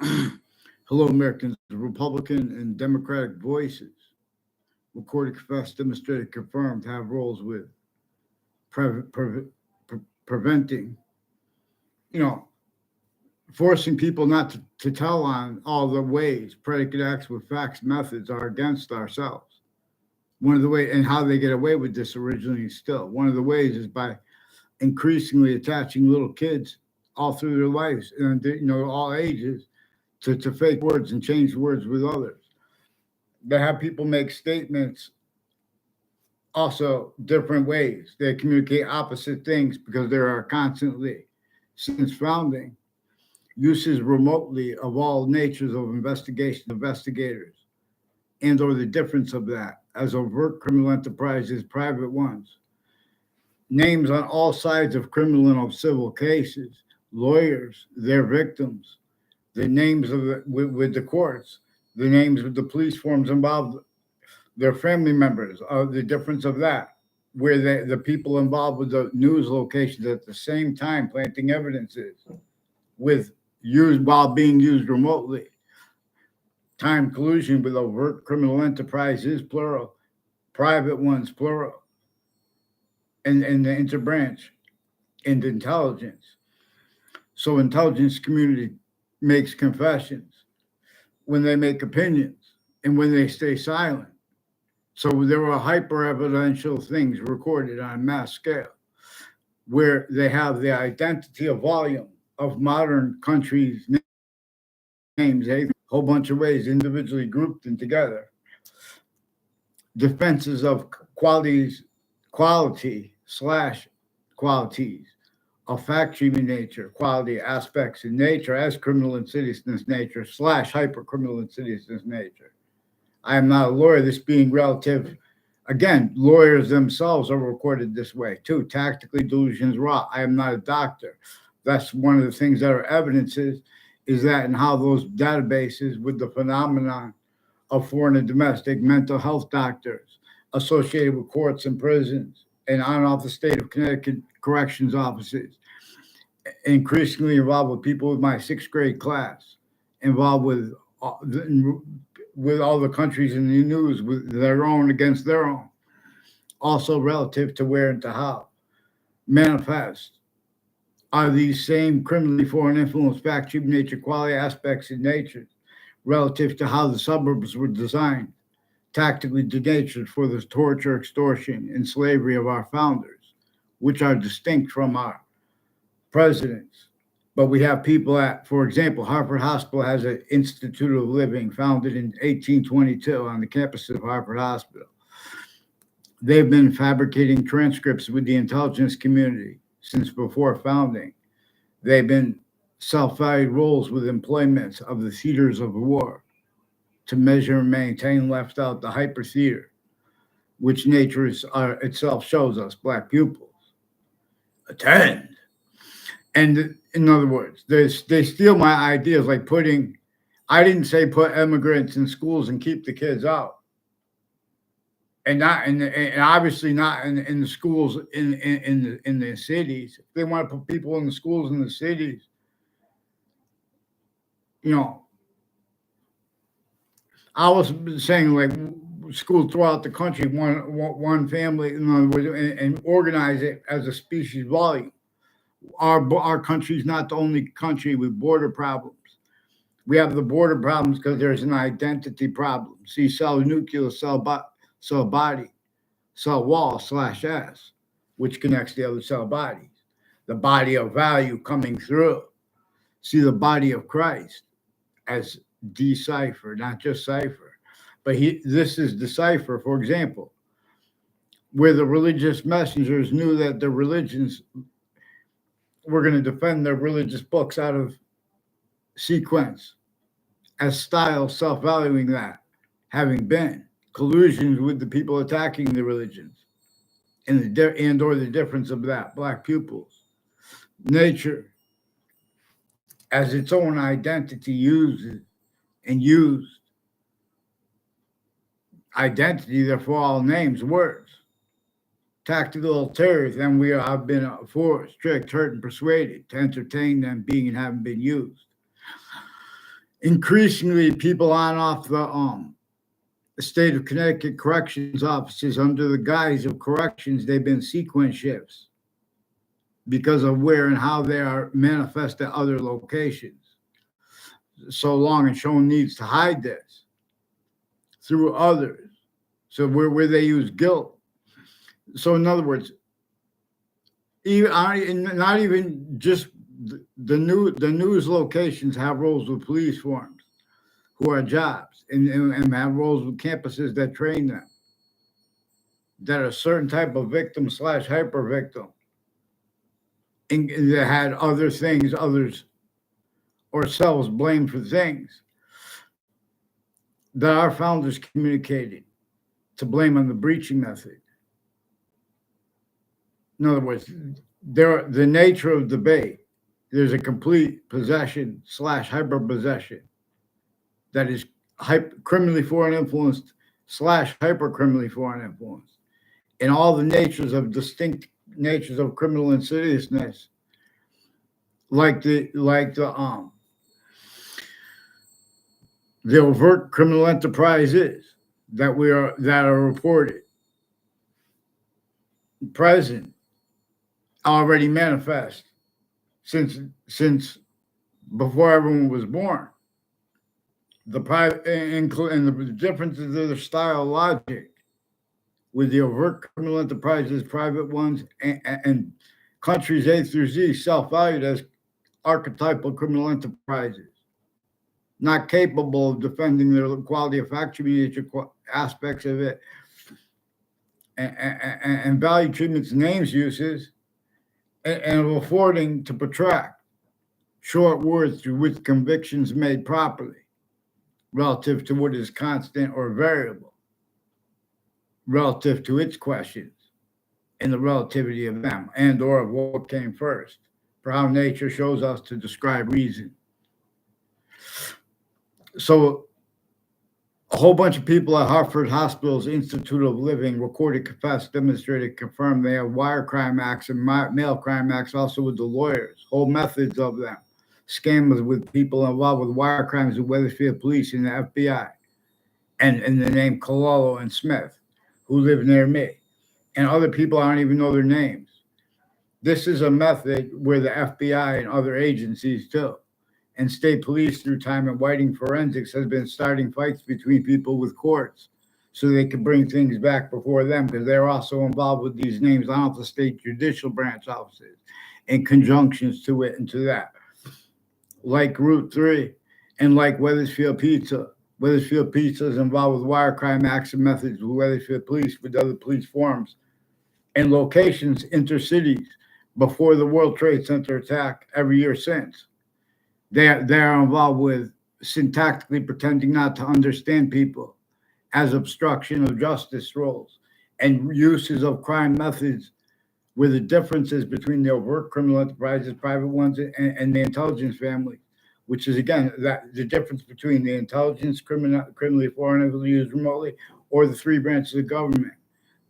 Hello, Americans. Republican and Democratic voices recorded, confessed, demonstrated, confirmed have roles with pre- pre- preventing, you know, forcing people not to tell on all the ways predicate acts with facts methods are against ourselves. One of the ways, and how they get away with this originally still, one of the ways is by increasingly attaching little kids all through their lives and, all ages to fake words and change words with others. They have people make statements also different ways. They communicate opposite things because there are constantly, since founding, uses remotely of all natures of investigation investigators and or the difference of that as overt criminal enterprises, private ones. Names on all sides of criminal and of civil cases, lawyers, their victims, the names of with the courts, the names of the police forms involved, their family members, the difference of that, where the people involved with the news locations at the same time planting evidences with used while being used remotely. Time collusion with overt criminal enterprises, plural, private ones, plural, and the interbranch and intelligence. So intelligence community makes confessions when they make opinions and when they stay silent. So there were hyper evidential things recorded on a mass scale where they have the identity of volume of modern countries' names, a whole bunch of ways individually grouped and together. Defenses of quality slash qualities of factory nature, quality aspects in nature as criminal insidiousness nature slash hyper criminal insidiousness nature. I am not a lawyer, this being relative. Again, lawyers themselves are recorded this way too. Tactically, delusions raw. I am not a doctor. That's one of the things that are evidences is that and how those databases with the phenomenon of foreign and domestic mental health doctors associated with courts and prisons and on off the state of Connecticut corrections offices, increasingly involved with people with my sixth grade class, involved with all the countries in the news with their own against their own, also relative to where and to how manifest are these same criminally foreign influence, fact, human nature, quality aspects in nature relative to how the suburbs were designed, tactically denatured for the torture, extortion, and slavery of our founders, which are distinct from our presidents. But we have people at, for example, Harvard Hospital has an Institute of Living founded in 1822 on the campus of Harvard Hospital. They've been fabricating transcripts with the intelligence community since before founding. They've been self-valued roles with employments of the theaters of war to measure and maintain left out the hyper theater, which nature itself shows us, black pupils. Attend. And in other words, they steal my ideas like I didn't say put immigrants in schools and keep the kids out. And obviously not in the schools in the cities. If they want to put people in the schools in the cities, you know, I was saying like schools throughout the country, one family, in other words, and organize it as a species volume. Our country is not the only country with border problems. We have the border problems because there's an identity problem. See, cell nucleus, cell body, cell wall slash S, which connects the other cell bodies. The body of value coming through. See the body of Christ as decipher, not just cipher. But this is decipher, for example, where the religious messengers knew that the religions were going to defend their religious books out of sequence as style, self-valuing that, having been collusions with the people attacking the religions and or the difference of that, black pupils. Nature as its own identity uses and used identity, therefore all names, words, tactical terrors, and we have been forced, tricked, hurt, and persuaded to entertain them being and having been used. Increasingly, people on off the state of Connecticut corrections officers under the guise of corrections, they've been sequence shifts because of where and how they are manifest at other locations. So long and shown needs to hide this through others. So where they use guilt. So in other words, even not even just the news locations have roles with police forms who are jobs and have roles with campuses that train them, that are a certain type of victim / hyper victim, and that had other things, others or selves blamed for things that our founders communicated to blame on the breaching method. In other words, the nature of debate, there's a complete possession / hyper possession that is criminally foreign influenced / hyper criminally foreign influenced, and all the natures of distinct natures of criminal insidiousness, like the overt criminal enterprises that are reported, present, already manifest since before everyone was born. The private and the differences of the style logic with the overt criminal enterprises, private ones, and countries A through Z self-valued as archetypal criminal enterprises, not capable of defending their quality of fact community aspects of it, and value treatments, names uses, and of affording to protract short words through which convictions made properly relative to what is constant or variable, relative to its questions and the relativity of them and or of what came first, for how nature shows us to describe reason. So a whole bunch of people at Hartford Hospital's Institute of Living recorded, confessed, demonstrated, confirmed they have wire crime acts and mail crime acts also with the lawyers, whole methods of them. Scammers with people involved with wire crimes with Wethersfield Police and the FBI, and the name Cololo and Smith, who live near me. And other people I don't even know their names. This is a method where the FBI and other agencies too, and state police through time and Whiting forensics has been starting fights between people with courts so they can bring things back before them, because they're also involved with these names on the state judicial branch offices in conjunctions to it and to that. Like Route 3 and like Wethersfield Pizza. Wethersfield Pizza is involved with wire crime acts and methods with Wethersfield Police, with other police forms and locations, intercities, before the World Trade Center attack every year since. They are involved with syntactically pretending not to understand people as obstruction of justice roles and uses of crime methods where the differences between the overt criminal enterprises, private ones, and the intelligence family, which is, again, that the difference between the intelligence, criminally foreign influence used remotely, or the three branches of government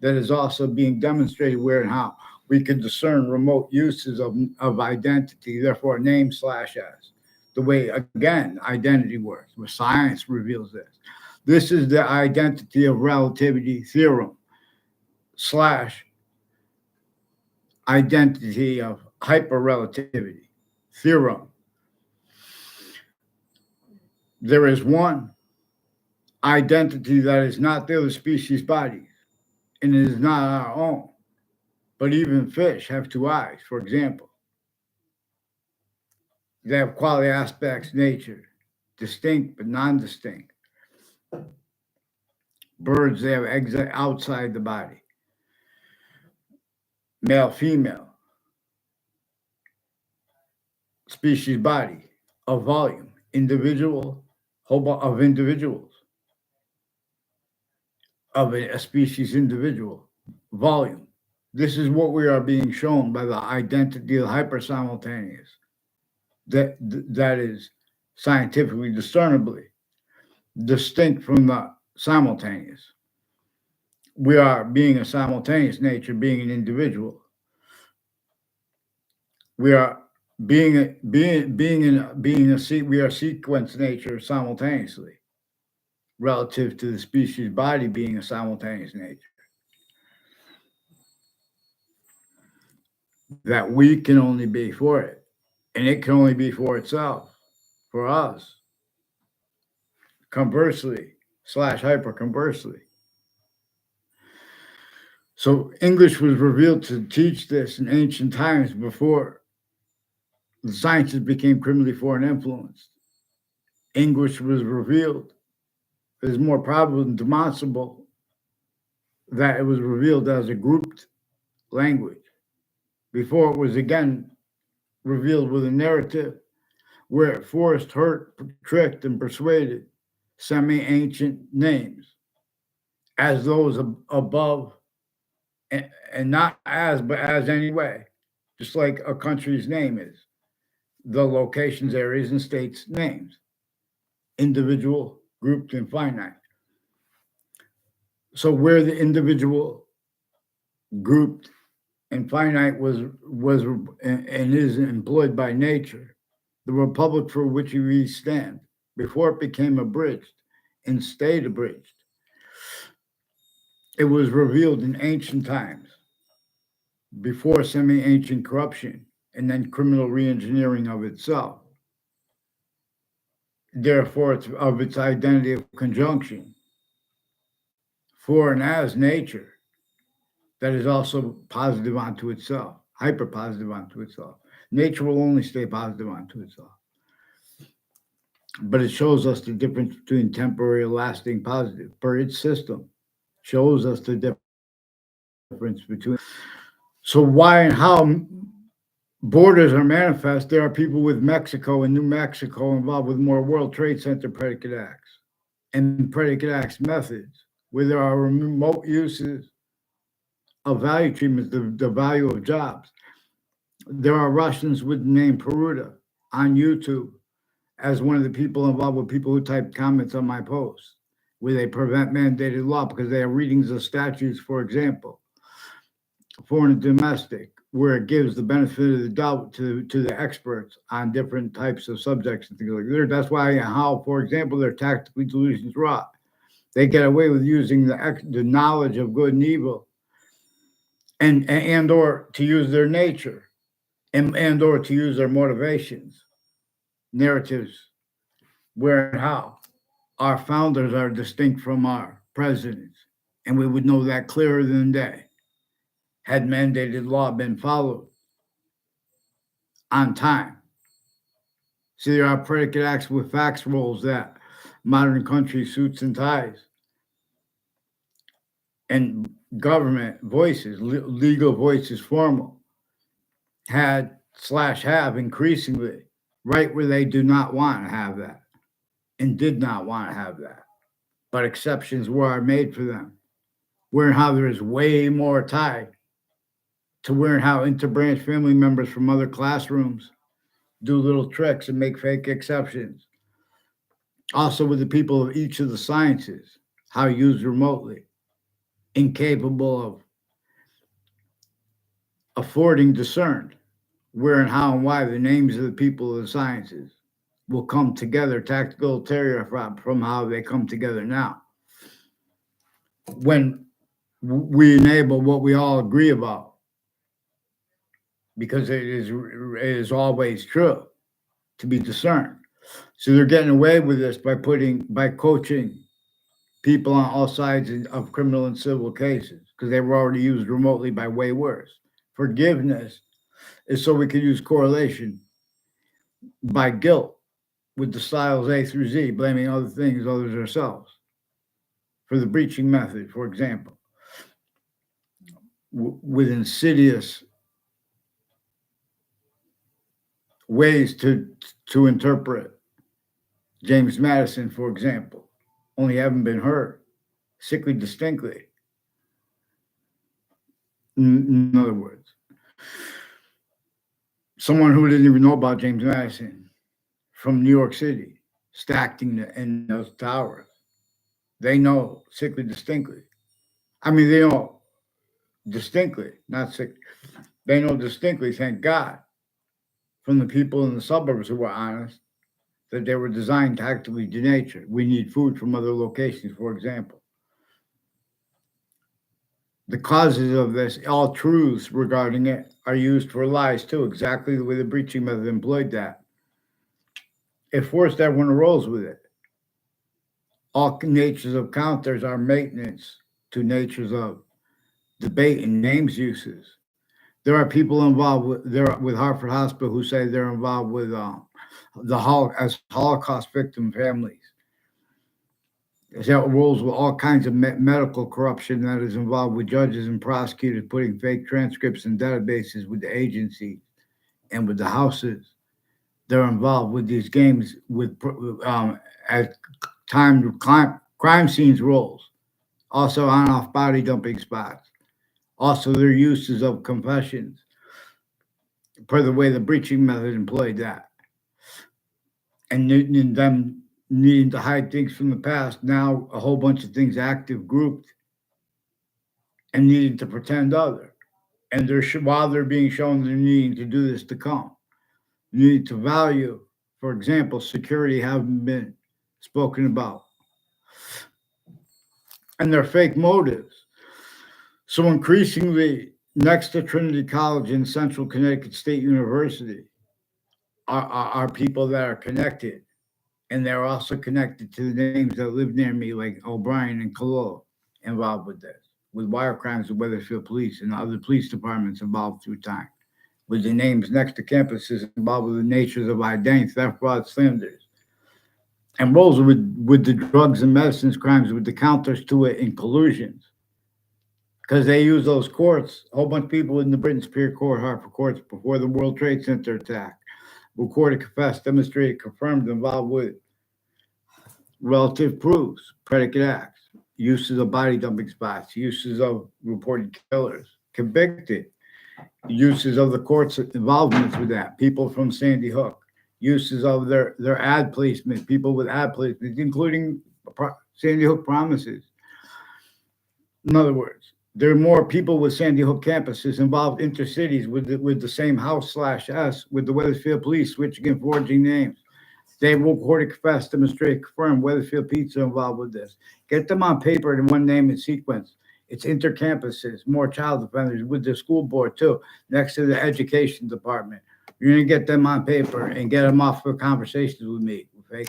that is also being demonstrated where and how we can discern remote uses of identity, therefore name / as. The way, again, identity works, where science reveals this. This is the identity of relativity theorem / identity of hyperrelativity theorem. There is one identity that is not the other species' bodies, and it is not our own. But even fish have two eyes, for example. They have quality aspects, nature, distinct but non-distinct. Birds, they have eggs outside the body. Male, female. Species body of volume, individual, of individuals, of a species individual, volume. This is what we are being shown by the identity of the hypersimultaneous. That is scientifically discernibly distinct from the simultaneous. We are being a simultaneous nature, being an individual. We are being we are sequence nature simultaneously relative to the species body being a simultaneous nature. That we can only be for it, and it can only be for itself, for us. Conversely, slash hyper conversely. So English was revealed to teach this in ancient times before the sciences became criminally foreign influenced. English was revealed. It is more probable and demonstrable that it was revealed as a grouped language before it was again revealed with a narrative where it forced, hurt, tricked, and persuaded semi-ancient names as those above, and not as, but as anyway, just like a country's name is. The locations, areas, and states' names, individual, grouped, and finite. So where the individual, grouped, and finite was and is employed by nature, the republic for which we stand, before it became abridged and stayed abridged, it was revealed in ancient times, before semi-ancient corruption and then criminal re-engineering of itself. Therefore, it's of its identity of conjunction, for and as nature, that is also positive onto itself, hyper positive onto itself. Nature will only stay positive onto itself. But it shows us the difference between temporary and lasting positive per its system. Shows us the difference between. So why and how borders are manifest? There are people with Mexico and New Mexico involved with more World Trade Center predicate acts and predicate acts methods, where there are remote uses of value treatments, the value of jobs. There are Russians with the name Peruta on YouTube as one of the people involved with people who type comments on my posts, where they prevent mandated law because they have readings of statutes, for example, foreign and domestic, where it gives the benefit of the doubt to the experts on different types of subjects and things like that. That's why how, for example, they're tactically delusions rot. They get away with using the knowledge of good and evil and or to use their nature and or to use their motivations, narratives, where and how our founders are distinct from our presidents, and we would know that clearer than day had mandated law been followed on time. See, there are predicate acts with facts roles that modern country suits and ties and government voices, legal voices, formal, had slash have increasingly right where they do not want to have that and did not want to have that. But exceptions were made for them. Where and how there is way more tie to where and how interbranch family members from other classrooms do little tricks and make fake exceptions. Also with the people of each of the sciences, how used remotely, incapable of affording discerned where and how and why the names of the people of the sciences will come together, tactical terror from how they come together now. When we enable what we all agree about, because it is always true to be discerned. So they're getting away with this by coaching people on all sides of criminal and civil cases, because they were already used remotely by way worse. Forgiveness is so we can use correlation by guilt with the styles A through Z, blaming other things, others ourselves. For the breaching method, for example, with insidious ways to interpret James Madison, for example, only haven't been heard, sickly distinctly. In other words, someone who didn't even know about James Madison from New York City, stacked in those towers, they know sickly distinctly. I mean, they know distinctly, not sick. They know distinctly, thank God, from the people in the suburbs who were honest that they were designed to actively denature. We need food from other locations, for example. The causes of this, all truths regarding it, are used for lies too, exactly the way the breaching method employed that. It forced everyone to rolls with it. All natures of counters are maintenance to natures of debate and names uses. There are people involved with Hartford Hospital who say they're involved with as Holocaust victim families. That rules with all kinds of medical corruption that is involved with judges and prosecutors putting fake transcripts and databases with the agency and with the houses. They're involved with these games with at time crime scenes roles, also on-off body dumping spots, also their uses of confessions, per the way the breaching method employed that, and them needing to hide things from the past. Now a whole bunch of things active grouped and needing to pretend other, and while they're being shown they're needing to do this to come, need to value, for example, security haven't been spoken about, and their fake motives. So increasingly, next to Trinity College and Central Connecticut State University are people that are connected, and they're also connected to the names that live near me, like O'Brien and Kalil, involved with this, with wire crimes with Weathersfield Police and other police departments involved through time, with the names next to campuses involved with the natures of identity, theft, fraud, slanders, and roles with the drugs and medicines crimes with the counters to it in collusions. Because they use those courts, a whole bunch of people in the Britain Superior Court, Hartford courts, before the World Trade Center attack, recorded, confessed, demonstrated, confirmed, involved with relative proofs, predicate acts, uses of body dumping spots, uses of reported killers, convicted, uses of the court's involvements with that, people from Sandy Hook, uses of their ad placement, people with ad placements, including Sandy Hook promises. In other words, there are more people with Sandy Hook campuses involved intercities with the same house/S with the Weathersfield Police switching and forging names. They recorded, confessed, demonstrated, confirmed Weathersfield Pizza involved with this. Get them on paper in one name and sequence. It's intercampuses, more child offenders with the school board too, next to the education department. You're going to get them on paper and get them off for conversations with me. Okay?